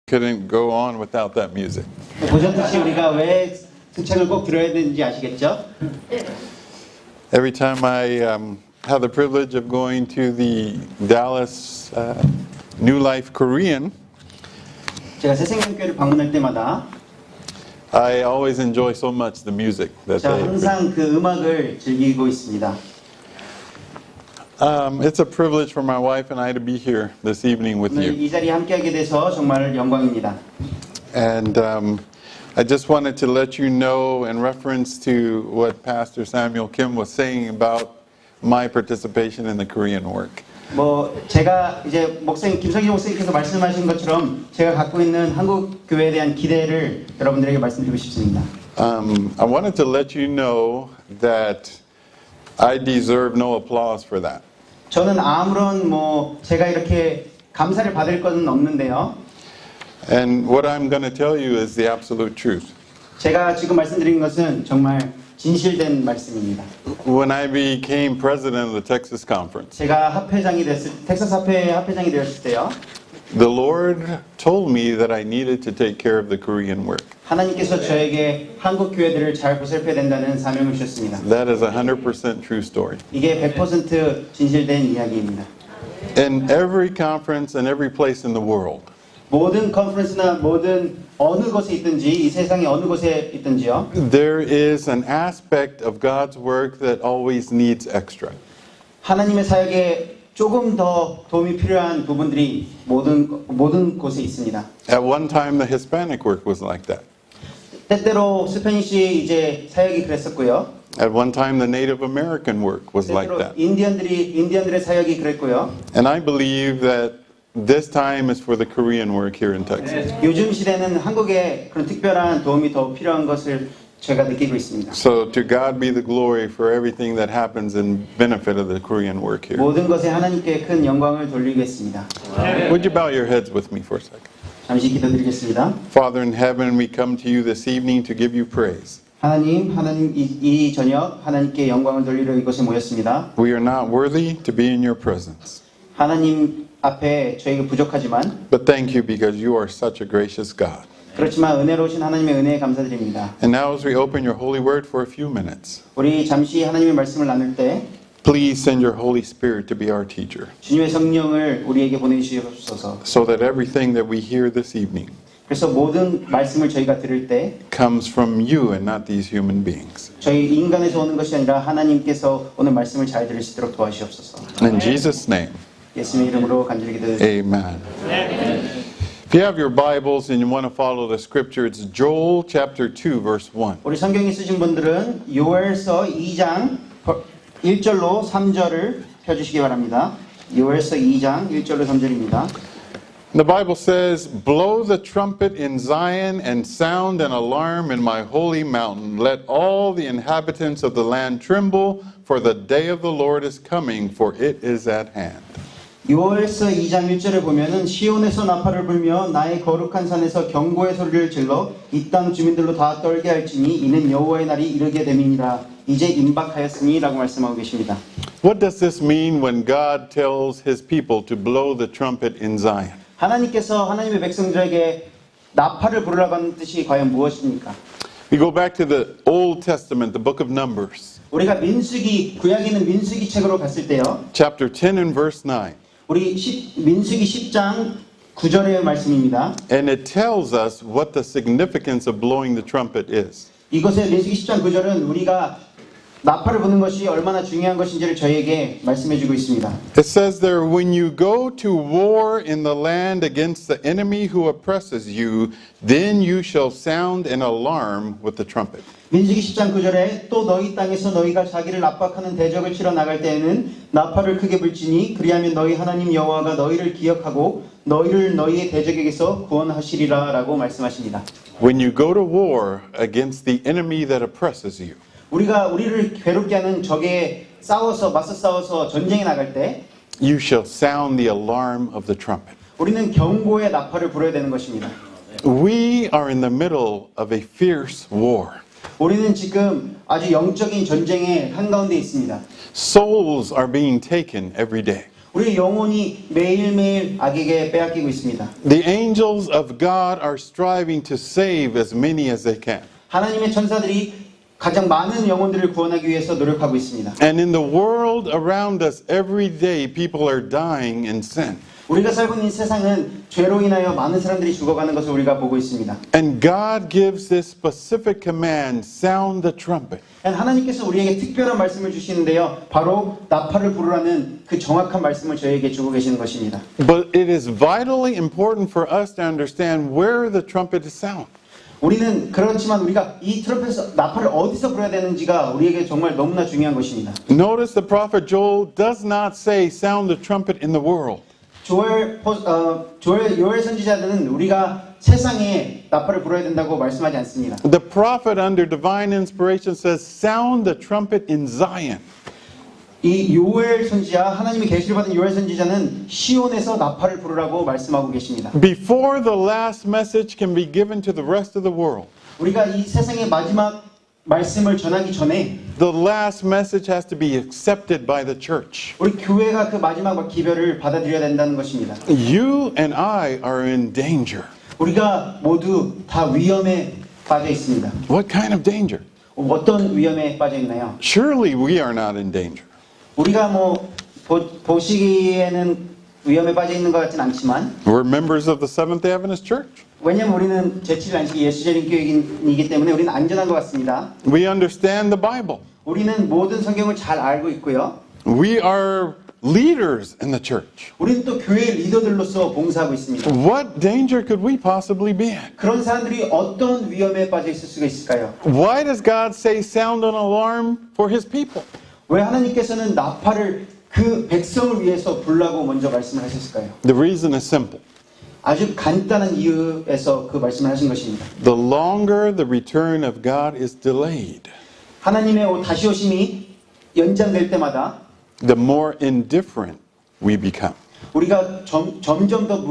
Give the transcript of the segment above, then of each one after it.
Couldn't go on without that music. 보셨듯이 우리가 왜 승창을 꼭 들어야 되는지 아시겠죠? Every time I have the privilege of going to the Dallas New Life Korean, 제가 새생명교회를 방문할 때마다 I always enjoy so much the music that 제가 they. 항상 그 음악을 즐기고 있습니다. It's a privilege for my wife and I to be here this evening with 오늘 you. 이 자리에 함께하게 돼서 정말 영광입니다. And I just wanted to let you know, in reference to what Pastor Samuel Kim was saying about my participation in the Korean work. 제가 이제 김성희 목사님께서 말씀하신 것처럼 제가 갖고 있는 한국 교회에 대한 기대를 여러분들에게 말씀드리고 싶습니다. I wanted to let you know that I deserve no applause for that. 저는 아무런 제가 이렇게 감사를 받을 것은 없는데요. And what I'm going to tell you is the absolute truth. 제가 지금 말씀드린 것은 정말 진실된 말씀입니다. When I became president of the Texas Conference, 제가 텍사스 합회 합회장이 되었을 때요. the Lord told me that I needed to take care of the Korean work. 하나님께서 저에게 한국 교회들을 잘 보살펴야 된다는 사명을 주셨습니다. That is 100% true story. 이게 100% 진실된 이야기입니다. In every conference and every place in the world, 모든 컨퍼런스나 모든 어느 곳에 있든지 이 세상의 어느 곳에 있든지요. there is an aspect of God's work that always needs extra. 하나님의 사역에 조금 더 도움이 필요한 부분들이 모든 곳에 있습니다. At one time, the Hispanic work was like that. 때때로 스페니쉬 이제 사역이 그랬었고요. At one time, the Native American work was like 때때로 that. 인디언들의 사역이 그랬고요. And I believe that this time is for the Korean work here in Texas. 요즘 시대는 한국에 그런 특별한 도움이 더 필요한 것을 제가 느끼고 있습니다. So to God be the glory for everything that happens in benefit of the Korean work here. 모든 것에 하나님께 큰 영광을 돌리겠습니다. Would you bow your heads with me for a second? 잠시 기도드리겠습니다. Father in heaven, we come to you this evening to give you praise. 하나님 이 저녁 하나님께 영광을 돌리려 이곳에 모였습니다. We are not worthy to be in your presence. 하나님 앞에 저희가 부족하지만 But thank you because you are such a gracious God. 그렇지만 은혜로우신 하나님의 은혜에 감사드립니다. And now as we open your holy word for a few minutes, 우리 잠시 하나님의 말씀을 나눌 때 please send your Holy Spirit to be our teacher, 주님의 성령을 우리에게 보내주시옵소서. so that everything that we hear this evening 그래서 모든 말씀을 저희가 들을 때 comes from you and not these human beings. 저희 인간에서 오는 것이 아니라 하나님께서 오늘 말씀을 잘 들을 수 있도록 도와주시옵소서. In Jesus' name, 예수님의 이름으로 간절히 기도드립니다. amen. If you have your Bibles and you want to follow the scripture, it's Joel chapter 2, verse 1. 우리 성경이 쓰신 분들은 요엘서 2장 1절로 3절을 펴주시기 바랍니다. 요엘서 2장 1절로 3절입니다. The Bible says, blow the trumpet in Zion and sound an alarm in my holy mountain. Let all the inhabitants of the land tremble, for the day of the Lord is coming, for it is at hand. 요엘서 2장 1절에 보면은 시온에서 나팔을 불며 나의 거룩한 산에서 경고의 소리를 질러 이 땅 주민들로 다 떨게 할지니 이는 여호와의 날이 이르게 됨이니라. 이제 임박하였으니라고 말씀하고 계십니다. What does this mean when God tells his people to blow the trumpet in Zion? 하나님께서 하나님의 백성들에게 나팔을 부르라고 하는 뜻이 과연 무엇입니까? We go back to the Old Testament, the book of Numbers, 우리가 구약에 있는 민수기 책으로 갔을 때요. chapter 10 and verse 9. 우리 민수기 10장 9절의 말씀입니다. And it tells us what the significance of blowing the trumpet is. 이것의 민수기 10장 9절은 우리가 나팔을 부는 것이 얼마나 중요한 것인지를 저희에게 말씀해 주고 있습니다. It says there, when you go to war in the land against the enemy who oppresses you, then you shall sound an alarm with the trumpet. 민수기 10장 9절에 또 너희 땅에서 너희가 자기를 압박하는 대적을 치러 나갈 때에는 나팔을 크게 불지니 그리하면 너희 하나님 여호와가 너희를 기억하고 너희를 너희의 대적에게서 구원하시리라 라고 말씀하십니다. When you go to war against the enemy that oppresses you, 우리를 괴롭게 하는 적에 맞서 싸워서 전쟁에 나갈 때 you shall sound the alarm of the trumpet. 우리는 경고의 나팔을 불어야 되는 것입니다. We are in the middle of a fierce war. 우리는 지금 아주 영적인 전쟁의 한가운데 있습니다. Souls are being taken every day. 우리의 영혼이 매일매일 악에게 빼앗기고 있습니다. The angels of God are striving to save as many as they can. 하나님의 천사들이 가장 많은 영혼들을 구원하기 위해서 노력하고 있습니다. And in the world around us, every day people are dying in sin. 우리가 살고 있는 세상은 죄로 인하여 많은 사람들이 죽어가는 것을 우리가 보고 있습니다. And God gives this specific command, sound the trumpet. 하나님께서 우리에게 특별한 말씀을 주시는데요. 바로 나팔을 부르라는 그 정확한 말씀을 저희에게 주고 계시는 것입니다. But it is vitally important for us to understand where the trumpet is sound. 우리는 그렇지만 우리가 이 트럼펫에서 나팔을 어디서 불어야 되는지가 우리에게 정말 너무나 중요한 것입니다. Notice the prophet Joel does not say sound the trumpet in the world. 요엘 선지자들은 우리가 세상에 나팔을 불어야 된다고 말씀하지 않습니다. The prophet under divine inspiration says sound the trumpet in Zion. 이 요엘 선지자, 하나님의 계시를 받은 요엘 선지자는 시온에서 나팔을 부르라고 말씀하고 계십니다. Before the last message can be given to the rest of the world, 우리가 이 세상의 마지막 말씀을 전하기 전에 the last message has to be accepted by the church. 우리 교회가 그 마지막 기별을 받아들여야 된다는 것입니다. You and I are in danger. 우리가 모두 다 위험에 빠져 있습니다. What kind of danger? 어떤 위험에 빠져 있나요? Surely we are not in danger. 우리가 보시기에는 위험에 빠져 있는 것 같진 않지만 We're members of the Seventh-day Adventist Church. 왜냐하면 우리는 제7일 안식이 예수적인 교육이기 때문에 우리는 안전한 것 같습니다. We understand the Bible. 우리는 모든 성경을 잘 알고 있고요. We are leaders in the church. 우리는 또 교회 리더들로서 봉사하고 있습니다. What danger could we possibly be in? 그런 사람들이 어떤 위험에 빠져 있을 수가 있을까요? Why does God say sound an alarm for his people? 왜 하나님께서는 나팔을 그 백성을 위해서 불라고 먼저 말씀을 하셨을까요? The reason is simple. 아주 간단한 이유에서 그 말씀을 하신 것입니다. The longer the return of God is delayed, 하나님의 다시 오심이 연장될 때마다 the more indifferent we become. 우리가 점점 더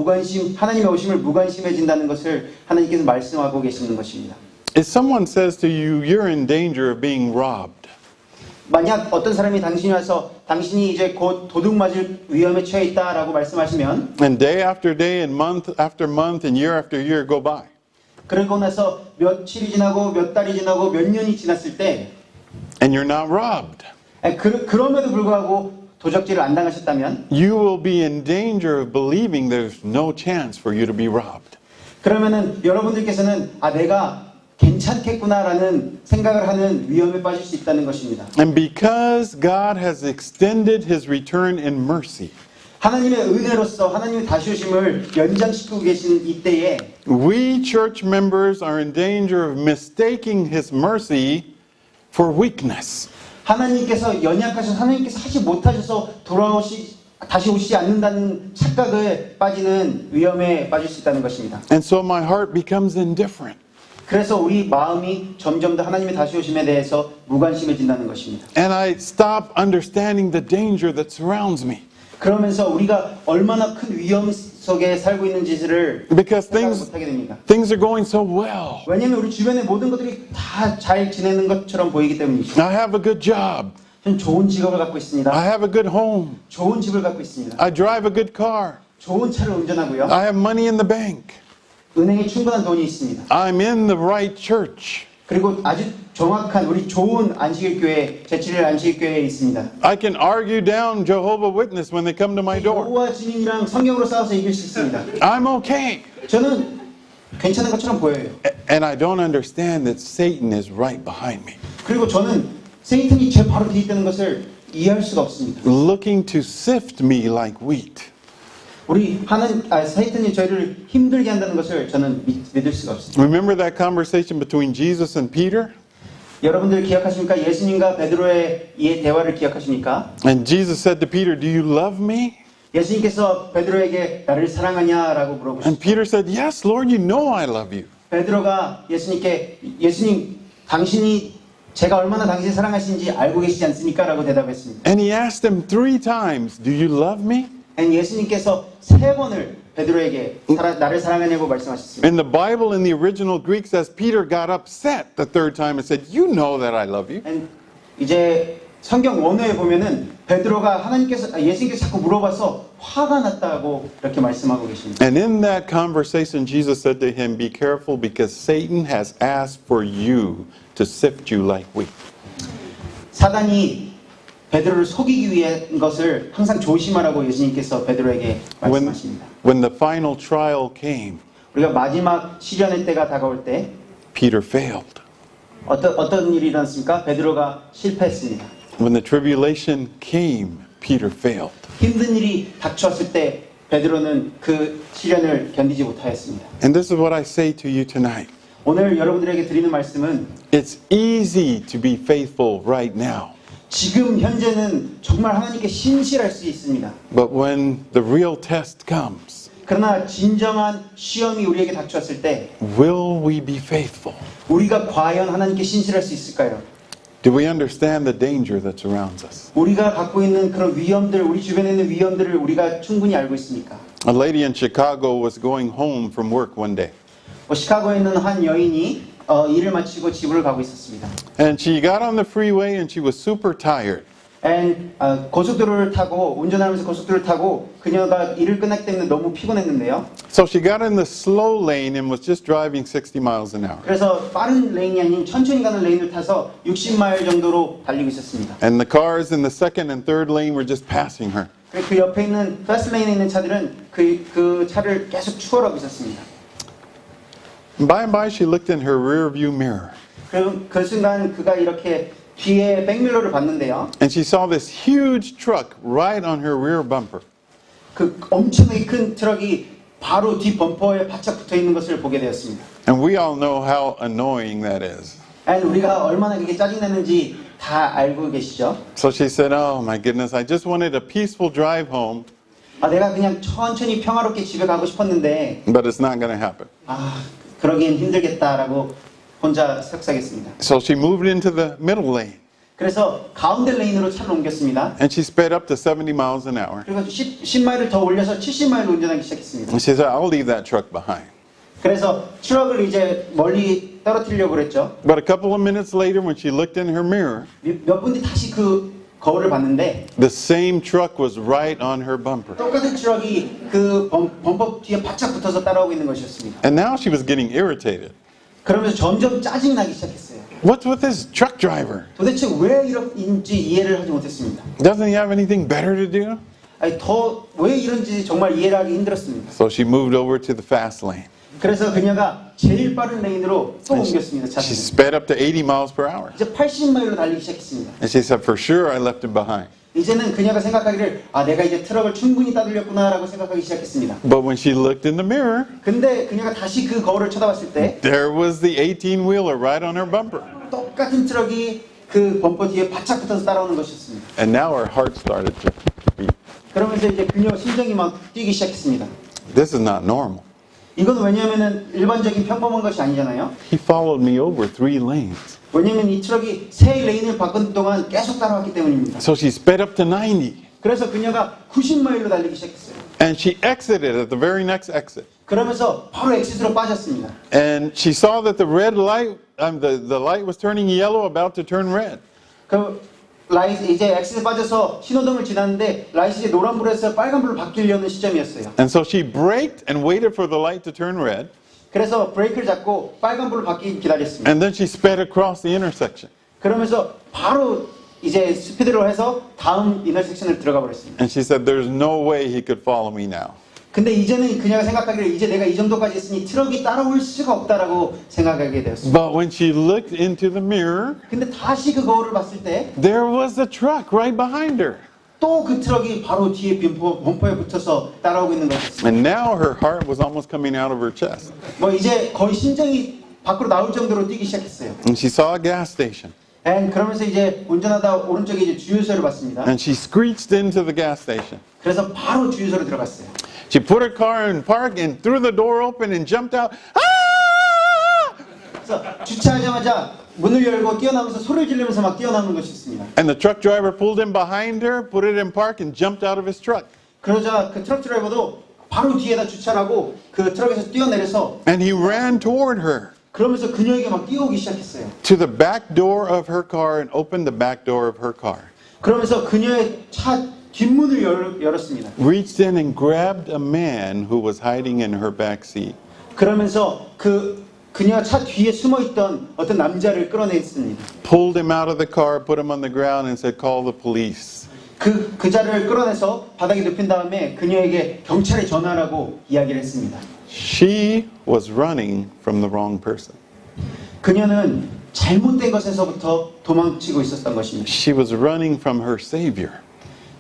하나님의 오심을 무관심해진다는 것을 하나님께서 말씀하고 계시는 것입니다. If someone says to you, you're in danger of being robbed, 만약 어떤 사람이 당신이 와서 당신이 이제 곧 도둑 맞을 위험에 처해 있다라고 말씀하시면 and day after day and month after month and year after year go by, 그러고 나서 며칠이 지나고 몇 달이 지나고 몇 년이 지났을 때 and you're not robbed, 그럼에도 불구하고 도적질을 안 당하셨다면 you will be in danger of believing there's no chance for you to be robbed. 그러면은 여러분들께서는 내가 괜찮겠구나라는 생각을 하는 위험에 빠질 수 있다는 것입니다. And because God has extended his return in mercy, 하나님의 은혜로서 하나님의 다시 오심을 연장시키고 계신 이때에 we church members are in danger of mistaking his mercy for weakness. 하나님께서 하나님께서 하지 못하셔서 다시 오시지 않는다는 착각에 빠지는 위험에 빠질 수 있다는 것입니다. And so my heart becomes indifferent. 그래서 우리 마음이 점점 더 하나님의 다시 오심에 대해서 무관심해진다는 것입니다. And I stop understanding the danger that surrounds me. 그러면서 우리가 얼마나 큰 위험 속에 살고 있는지를 Because 생각 못하게 됩니다. things are going so well. 왜냐하면 우리 주변의 모든 것들이 다 잘 지내는 것처럼 보이기 때문이죠. I have a good job. 저는 좋은 직업을 갖고 있습니다. I have a good home. 좋은 집을 갖고 있습니다. I drive a good car. 좋은 차를 운전하고요. I have money in the bank. 은행에 충분한 돈이 있습니다. I'm in the right church. 그리고 아주 정확한 우리 좋은 안식일 교회, 제7일 안식일 교회에 있습니다. I can argue down Jehovah's Witness when they come to my door. 여호와 증인이랑 성경으로 싸워서 이길 수 있습니다. I'm okay. 저는 괜찮은 것처럼 보여요. And I don't understand that Satan is right behind me, 그리고 저는 세이탄이 제 바로 뒤에 있다는 것을 이해할 수가 없습니다. looking to sift me like wheat. 세이탄이 저희를 힘들게 한다는 것을 저는 믿을 수가 없습니다. Remember that conversation between Jesus and Peter? 여러분들 기억하십니까? 예수님과 베드로의 이 대화를 기억하십니까? And Jesus said to Peter, "Do you love me?" 예수님께서 베드로에게 나를 사랑하냐라고 And 물어보셨죠. Peter said, "Yes, Lord, you know I love you." 베드로가 예수님 당신이 제가 얼마나 당신을 사랑하시는지 알고 계시지 않습니까? 라고 대답했습니다. And he asked him 3 times, "Do you love me?" 예수님께서 3번을 베드로에게 나를 사랑하냐고 말씀하셨습니다. In the Bible, in the original Greek, says Peter got upset the 3rd time and said, "You know that I love you." 이제 성경 원어에 보면은 베드로가 예수님께서 자꾸 물어봐서 화가 났다고 이렇게 말씀하고 계십니다. And in that conversation, Jesus said to him, "Be careful because Satan has asked for you to sift you like wheat." 사단이 베드로를 속이기 위한 것을 항상 조심하라고 예수님께서 베드로에게 말씀하십니다. When the final trial came, 우리가 마지막 시련의 때가 다가올 때 Peter failed. 어떤 일이 일어났습니까? 베드로가 실패했습니다. When the tribulation came, Peter failed. 힘든 일이 닥쳤을 때 베드로는 그 시련을 견디지 못하였습니다. And this is what I say to you tonight. 오늘 여러분들에게 드리는 말씀은 It's easy to be faithful right now. 지금 현재는 정말 하나님께 신실할 수 있습니다. But when the real test comes, 그러나 진정한 시험이 우리에게 닥쳤을 때 will we be faithful? 우리가 과연 하나님께 신실할 수 있을까요? Do we understand the danger that surrounds us? 우리가 갖고 있는 그런 위험들, 우리 주변에 있는 위험들을 우리가 충분히 알고 있습니까? A lady in Chicago was going home from work one day. 시카고에 있는 한 여인이 일을 마치고 집으로 가고 있었습니다. And she got on the freeway and she was super tired. 고속도로를 타고 운전하면서 고속도로를 타고 그녀가 일을 끝났기 때문에 너무 피곤했는데요. So she got in the slow lane and was just driving 60 miles an hour. 그래서 빠른 레인이 아닌 천천히 가는 레인을 타서 60마일 정도로 달리고 있었습니다. And the cars in the second and third lane were just passing her. 그 옆에 있는 패스트 레인에 있는 차들은 그 차를 계속 추월하고 있었습니다. By and by she looked in her rear view mirror. 그 순간 그가 이렇게 뒤에 백밀러를 봤는데요. And she saw this huge truck right on her rear bumper. 그 엄청나게 큰 트럭이 바로 뒤 범퍼에 바짝 붙어 있는 것을 보게 되었습니다. And we all know how annoying that is. 우리가 얼마나 그게 짜증나는지 다 알고 계시죠? So she said, "Oh my goodness, I just wanted a peaceful drive home, 내가 그냥 천천히 평화롭게 집에 가고 싶었는데 but it's not going to happen." 그러기엔 힘들겠다라고 혼자 속삭였습니다. So she moved into the middle lane. 그래서 가운데 레인으로 차를 옮겼습니다. And she sped up to 70 miles an hour. 그리고 10마일을 더 올려서 70마일로 운전하기 시작했습니다. And she said, "I'll leave that truck behind." 그래서 트럭을 이제 멀리 떨어뜨리려고 그랬죠. But a couple of minutes later, when she looked in her mirror, 몇 분 뒤 다시 그 거울을 봤는데 the same truck was right on her bumper. 똑같은 트럭이 그 범퍼 뒤에 바짝 붙어서 따라오고 있는 것이었습니다. And now she was getting irritated. 그러면서 점점 짜증나기 시작했어요. What's with this truck driver? 도대체 왜 이런지 이해를 하지 못했습니다. Doesn't he have anything better to do? 더 왜 이런지 정말 이해를 하기 힘들었습니다. So she moved over to the fast lane. 그래서 그녀가 제일 빠른 레인으로 또 옮겼습니다. She 차를. sped up to 80 miles per hour. 이제 80마일로 달리기 시작했습니다. And she said, "For sure, I left him behind." 이제는 그녀가 생각하기를 내가 이제 트럭을 충분히 따돌렸구나라고 생각하기 시작했습니다. But when she looked in the mirror, 근데 그녀가 다시 그 거울을 쳐다봤을 때 there was the 18-wheeler right on her bumper. 똑같은 트럭이 그 범퍼 뒤에 바짝 붙어서 따라오는 것이었습니다. And now her heart started to beat. 그러면서 이제 그녀 심장이 막 뛰기 시작했습니다. This is not normal. 이건 왜냐하면은 일반적인 평범한 것이 아니잖아요. He followed me over 3 lanes. 왜냐면 이 트럭이 세 레인을 바꾼 동안 계속 따라왔기 때문입니다. So she sped up to 90. 그래서 그녀가 90마일로 달리기 시작했어요. And she exited at the very next exit. 그러면서 바로 엑시트로 빠졌습니다. And she saw that the red light, the light was turning yellow, about to turn red. 이제 엑시트 빠져서 신호등을 지났는데 라이트 이제 노란불에서 빨간불로 바뀌려는 시점이었어요. And so she braked and waited for the light to turn red. 그래서 브레이크를 잡고 빨간불로 바뀌기 기다렸습니다. And then she sped across the intersection. 그러면서 바로 이제 스피드로 해서 다음 인터섹션을 들어가 버렸습니다. And she said, "There's no way he could follow me now." 근데 이제는 그녀가 생각하기를 이제 내가 이 정도까지 했으니 트럭이 따라올 수가 없다라고 생각하게 되었습니다. But when she looked into the mirror, 근데 다시 그 거울을 봤을 때 there was the truck right behind her. 또 그 트럭이 바로 뒤에 범퍼에 붙어서 따라오고 있는 것이었습니다. And now her heart was almost coming out of her chest. 이제 거의 심장이 밖으로 나올 정도로 뛰기 시작했어요. And she saw a gas station. 그러면서 이제 운전하다 오른쪽에 이제 주유소를 봤습니다. And she screeched into the gas station. 그래서 바로 주유소로 들어갔어요. She put her car in park and threw the door open and jumped out. Ah! 그래서 주차하자마자 문을 열고 뛰어나면서 소리를 지르면서 막 뛰어나오는 것이었습니다. And the truck driver pulled in behind her, put it in park, and jumped out of his truck. 그러자 그 트럭 드라이버도 바로 뒤에다 주차를 하고 그 트럭에서 뛰어내려서 And he ran toward her 그러면서 그녀에게 막 뛰어오기 시작했어요. to the back door of her car and opened the back door of her car. 그러면서 그녀의 차 뒷문을 열었습니다. reached in and grabbed a man who was hiding in her back seat. 그러면서 그녀 차 뒤에 숨어 있던 어떤 남자를 끌어냈습니다. Pulled him out of the car, put him on the ground, and said, "Call the police." 그 자를 끌어내서 바닥에 눕힌 다음에 그녀에게 경찰에 전화하라고 이야기를 했습니다. She was running from the wrong person. 그녀는 잘못된 것에서부터 도망치고 있었던 것입니다. She was running from her Savior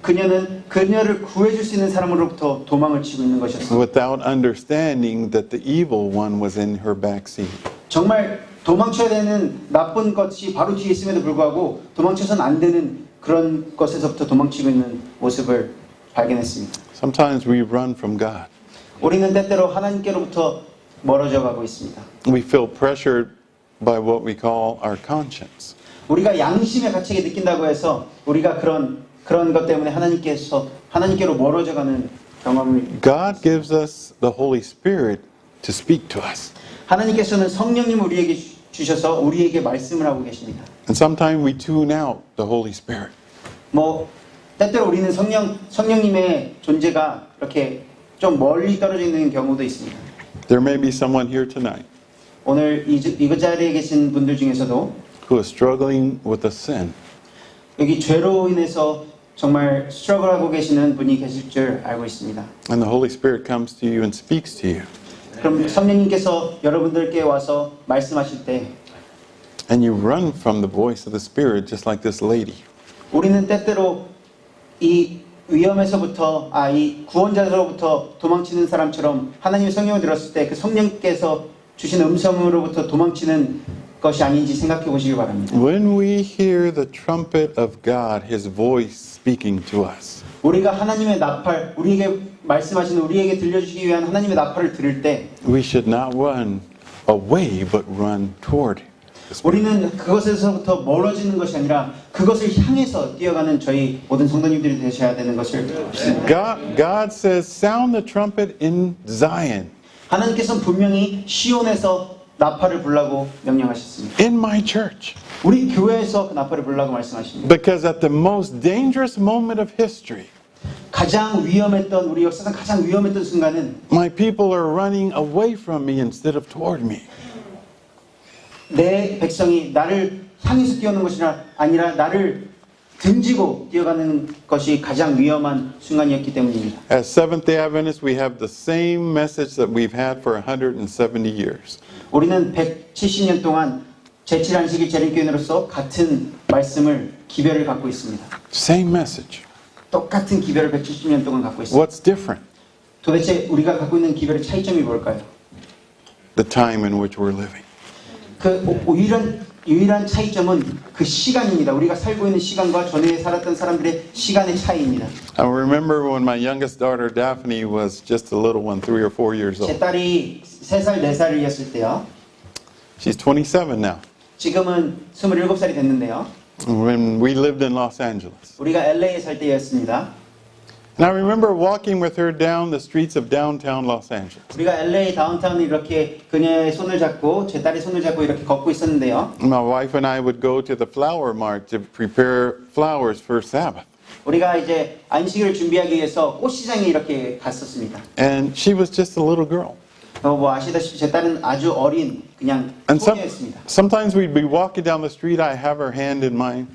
그녀는 그녀를 구해줄 수 있는 사람으로부터 도망을 치고 있는 것이었습니다. without understanding that the evil one was in her back seat. 정말 도망쳐야 되는 나쁜 것이 바로 뒤에 있음에도 불구하고 도망쳐서는 안 되는 그런 것에서부터 도망치고 있는 모습을 발견했습니다. Sometimes we run from God. 우리는 때때로 하나님께로부터 멀어져 가고 있습니다. We feel pressured by what we call our conscience. 우리가 양심의 가책이 느낀다고 해서 우리가 그런 것 때문에 하나님께로 멀어져 가는 경험을 God gives us the Holy Spirit to speak to us. 하나님께서는 성령님을 우리에게 주셔서 우리에게 말씀을 하고 계십니다. And sometimes we tune out the Holy Spirit. 때때로 우리는 성령님의 존재가 이렇게 좀 멀리 떨어져 있는 경우도 있습니다. There may be someone here tonight 오늘 이 자리에 계신 분들 중에서도 who is struggling with a sin. 여기 죄로 인해서 정말 스트러글하고 계시는 분이 계실 줄 알고 있습니다. And the Holy Spirit comes to you and speaks to you. 그럼 성령님께서 여러분들께 와서 말씀하실 때 And you run from the voice of the Spirit just like this lady. 우리는 때때로 이 위험에서부터 이 구원자로부터 도망치는 사람처럼 하나님의 성령을 들었을 때 그 성령께서 주신 음성으로부터 도망치는 것이 아닌지 생각해 보시기 바랍니다. When we hear the trumpet of God, His voice speaking to us, 우리가 하나님의 나팔, 우리에게 말씀하시는 우리에게 들려주시기 위한 하나님의 나팔을 들을 때 we should not run away but run toward Him. 우리는 그것에서부터 멀어지는 것이 아니라 그것을 향해서 뛰어가는 저희 모든 성도님들이 되셔야 되는 것을 믿습니다. God says, sound the trumpet in Zion. 하나님께서는 분명히 시온에서 나팔을 불라고 명령하셨습니다. In my church. 우리 교회에서 그 나팔을 불라고 말씀하십니다. Because at the most dangerous moment of history, 가장 위험했던 우리 역사상 가장 위험했던 순간은 my people are running away from me instead of toward me. 내 백성이 나를 향해서 뛰어오는 것이 아니라 나를 등지고 뛰어가는 것이 가장 위험한 순간이었기 때문입니다. As Seventh-day Adventists, we have the same message that we've had for 170 years. 우리는 170년 동안 제7안식일 재림교인으로서 같은 말씀을 기별을 갖고 있습니다. Same message. 똑같은 기별을 170년 동안 갖고 있습니다. What's different? 도대체 우리가 갖고 있는 기별의 차이점이 뭘까요? The time in which we're living. 그 유일한 차이점은 그 시간입니다. 우리가 살고 있는 시간과 전에 살았던 사람들의 시간의 차이입니다. I remember when my youngest daughter Daphne was just a little one, 3 or 4 years 제 old. 딸이 3살, 4살이었을 때요. She's 27 now. 지금은 27살이 됐는데요. When we lived in Los Angeles. 우리가 LA에 살 때였습니다. And I remember walking with her down the streets of downtown Los Angeles. 우리가 LA 다운타운을 이렇게 그녀의 손을 잡고 제 딸의 손을 잡고 이렇게 걷고 있었는데요. My wife and I would go to the flower mart to prepare flowers for Sabbath. 우리가 이제 안식일을 준비하기 위해서 꽃시장에 이렇게 갔었습니다. And she was just a little girl. 아시다시피 제 딸은 아주 어린 그냥 소녀였습니다. Sometimes we'd be walking down the street, I have her hand in mine.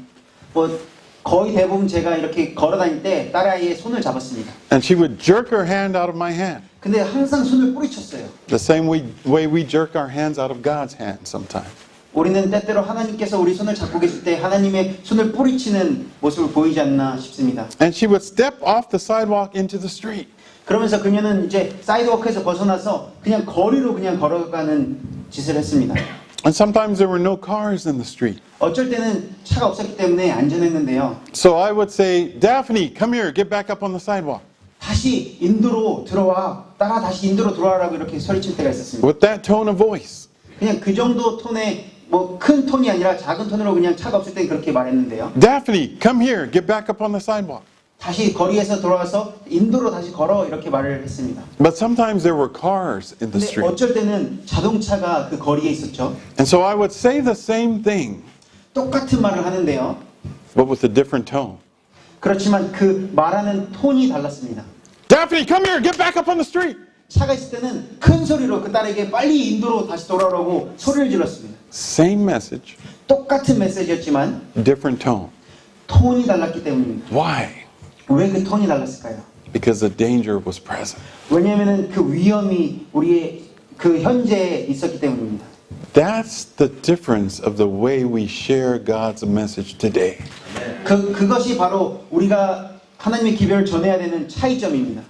거의 대부분 제가 이렇게 걸어 다닐 때 딸아이의 손을 잡았습니다. And she would jerk her hand out of my hand. 근데 항상 손을 뿌리쳤어요. The same way we jerk our hands out of God's hand sometimes. 우리는 때때로 하나님께서 우리 손을 잡고 계실 때 하나님의 손을 뿌리치는 모습을 보이지 않나 싶습니다. And she would step off the sidewalk into the street. 그러면서 그녀는 이제 사이드워크에서 벗어나서 그냥 거리로 그냥 걸어가는 짓을 했습니다. And sometimes there were no cars in the street. 어쩔 때는 차가 없었기 때문에 안전했는데요. So I would say, Daphne, come here, get back up on the sidewalk. 다시 인도로 들어와. 딸아 다시 인도로 들어와라고 이렇게 소리칠 때가 있었습니다. With that tone of voice. 그냥 그 정도 톤의 큰 톤이 아니라 작은 톤으로 그냥 차가 없을 때 그렇게 말했는데요. Daphne, come here, get back up on the sidewalk. 다시 거리에서 돌아와서 인도로 다시 걸어 이렇게 말을 했습니다. But sometimes there were cars in the 근데 street. 어쩔 때는 자동차가 그 거리에 있었죠. And so I would say the same thing, 똑같은 말을 하는데요. but with a different tone. 그렇지만 그 말하는 톤이 달랐습니다. Daphne, come here. Get back up on the street. 차가 있을 때는 큰 소리로 그 딸에게 빨리 인도로 다시 돌아오라고 소리를 질렀습니다. Same message, 똑같은 메시지였지만 different tone. 톤이 달랐기 때문입니다. Why? 왜 그 톤이 달랐을까요? Because the danger was present. 왜냐하면 그 위험이 우리의 그 현재에 있었기 때문입니다. That's the difference of the way we share God's message today. 그것이 바로 우리가 하나님의 기별을 전해야 되는 차이점입니다.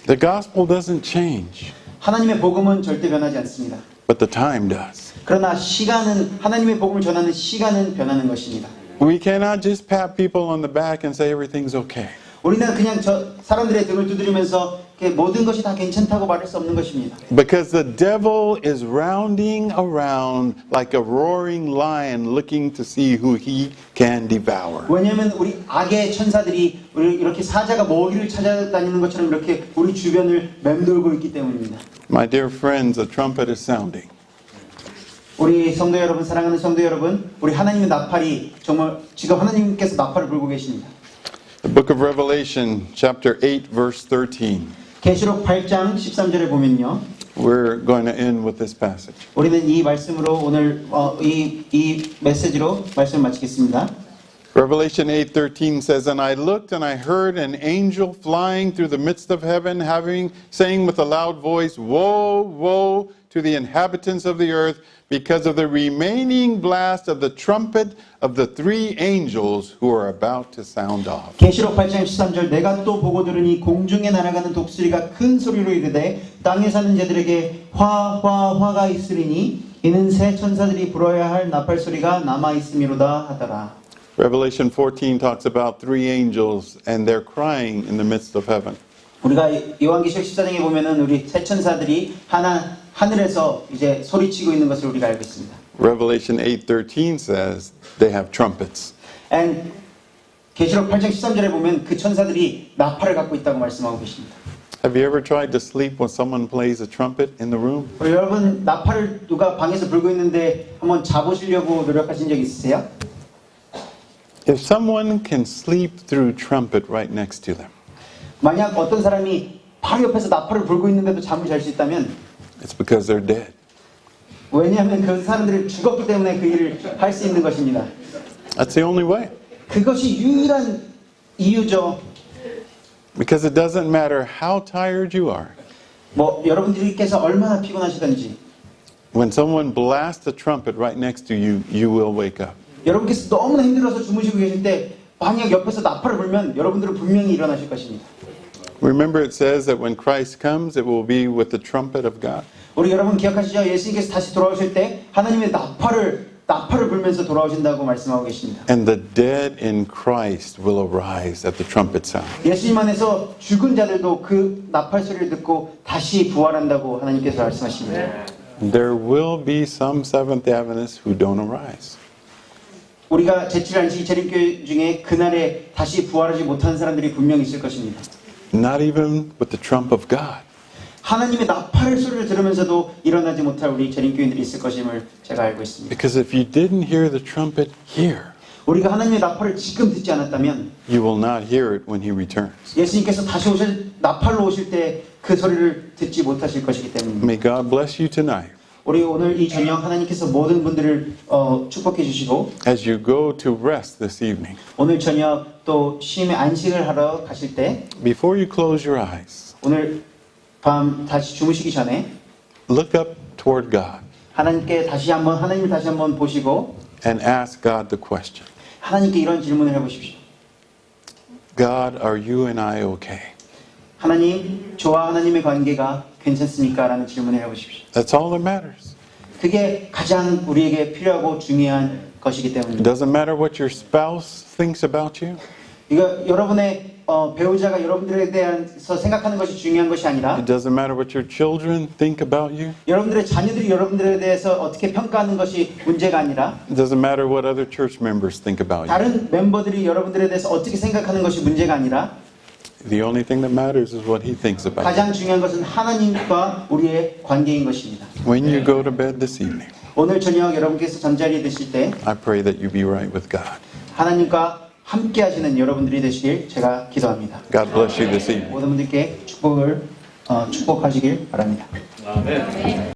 The gospel doesn't change, 하나님의 복음은 절대 변하지 않습니다. but the time does. 그러나 시간은 하나님의 복음을 전하는 시간은 변하는 것입니다. We cannot just pat people on the back and say everything's okay. 우리는 그냥 사람들의 등을 두드리면서 모든 것이 다 괜찮다고 말할 수 없는 것입니다. Because the devil is rounding around like a roaring lion looking to see who he can devour. 왜냐하면 우리 악의 천사들이 우리 이렇게 사자가 먹이를 찾아다니는 것처럼 이렇게 우리 주변을 맴돌고 있기 때문입니다. My dear friends, the trumpet is sounding. 우리 성도 여러분, 사랑하는 성도 여러분, 우리 하나님의 나팔이 정말 지금 하나님께서 나팔을 불고 계십니다. The book of Revelation, chapter 8, verse 13. 계시록 8장 13절에 보면요. We're going to end with this passage. 우리는 이 말씀으로 오늘 이 메시지로 말씀을 마치겠습니다. Revelation 8:13 says, And I looked and I heard an angel flying through the midst of heaven, saying with a loud voice, Woe, woe to the inhabitants of the earth, because of the remaining blast of the trumpet of the three angels who are about to sound off. 계시록 8장 13절 내가 또 보고 들으니 공중에 날아가는 독수리가 큰 소리로 이르되 땅에 사는 자들에게 화가 있으리니 이는 새 천사들이 불어야 할 나팔 소리가 남아 있음이로다 하더라. Revelation 14 talks about three angels and they're crying in the midst of heaven. 우리가 요한계시록 14장에 보면은 우리 새 천사들이 하늘에서 이제 소리치고 있는 것을 우리가 알고 있습니다. Revelation 8:13 says they have trumpets. And 계시록 8장 13절에 보면 그 천사들이 나팔을 갖고 있다고 말씀하고 계십니다. Have you ever tried to sleep when someone plays a trumpet in the room? 여러분 나팔을 누가 방에서 불고 있는데 한번 자보시려고 노력하신 적 있으세요? If someone can sleep through trumpet right next to them, 만약 어떤 사람이 바로 옆에서 나팔을 불고 있는데도 잠을 잘 수 있다면 it's because they're dead. 왜냐하면 그 사람들이 죽었기 때문에 그 일을 할 수 있는 것입니다. That's the only way. 그것이 유일한 이유죠. Because it doesn't matter how tired you are. 여러분들께서 얼마나 피곤하시든지 When someone blasts a trumpet right next to you, you will wake up. 여러분께서 너무나 힘들어서 주무시고 계실 때 만약 옆에서 나팔을 불면 여러분들은 분명히 일어나실 것입니다. Remember it says that when Christ comes, it will be with the trumpet of God. 우리 여러분 기억하시죠? 예수님께서 다시 돌아오실 때 하나님의 나팔을 불면서 돌아오신다고 말씀하고 계십니다. And the dead in Christ will arise at the trumpet sound. 예수님 안에서 죽은 자들도 그 나팔 소리를 듣고 다시 부활한다고 하나님께서 말씀하십니다. There will be some Seventh Adventists who don't arise. 우리가 제7안식 재림교회 중에 그날에 다시 부활하지 못한 사람들이 분명히 있을 것입니다. Not even with the trump of God. 하나님의 나팔 소리를 들으면서도 일어나지 못할 우리 재림교인들이 있을 것임을 제가 알고 있습니다. Because if you didn't hear the trumpet here, 우리가 하나님의 나팔을 지금 듣지 않았다면 you will not hear it when he returns. 예수님께서 다시 나팔로 오실 때 그 소리를 듣지 못하실 것이기 때문입니다. May God bless you tonight. 우리 오늘 이 저녁 하나님께서 모든 분들을 축복해 주시고 As you go to rest this evening, 오늘 저녁 또 쉼의 안식을 하러 가실 때 before you close your eyes, 오늘 밤 다시 주무시기 전에 look up toward God 하나님을 다시 한번 보시고 and ask God the question. 하나님께 이런 질문을 해보십시오. God, are you and I okay? 하나님, 저와 하나님의 관계가 괜찮습니까? 라는 질문을 해보십시오. That's all that matters. 그게 가장 우리에게 필요하고 중요한 것이기 It 때문입니다. doesn't matter what your spouse thinks about you. 이거 여러분의 배우자가 여러분들에 대해서 생각하는 것이 중요한 것이 아니라 It doesn't matter what your children think about you. 여러분들의 자녀들이 여러분들에 대해서 어떻게 평가하는 것이 문제가 아니라 It doesn't matter what other church members think about you. 다른 멤버들이 여러분들에 대해서 어떻게 생각하는 것이 문제가 아니라 The only thing that matters is what he thinks about you. 가장 중요한 것은 하나님과 우리의 관계인 것입니다. When you go to bed this evening, 오늘 저녁 여러분께서 잠자리에 드실 때 I pray that you be right with God. 하나님과 함께 하시는 여러분들이 되시길 제가 기도합니다. God bless you this evening. 모든 분들께 축복하시길 바랍니다.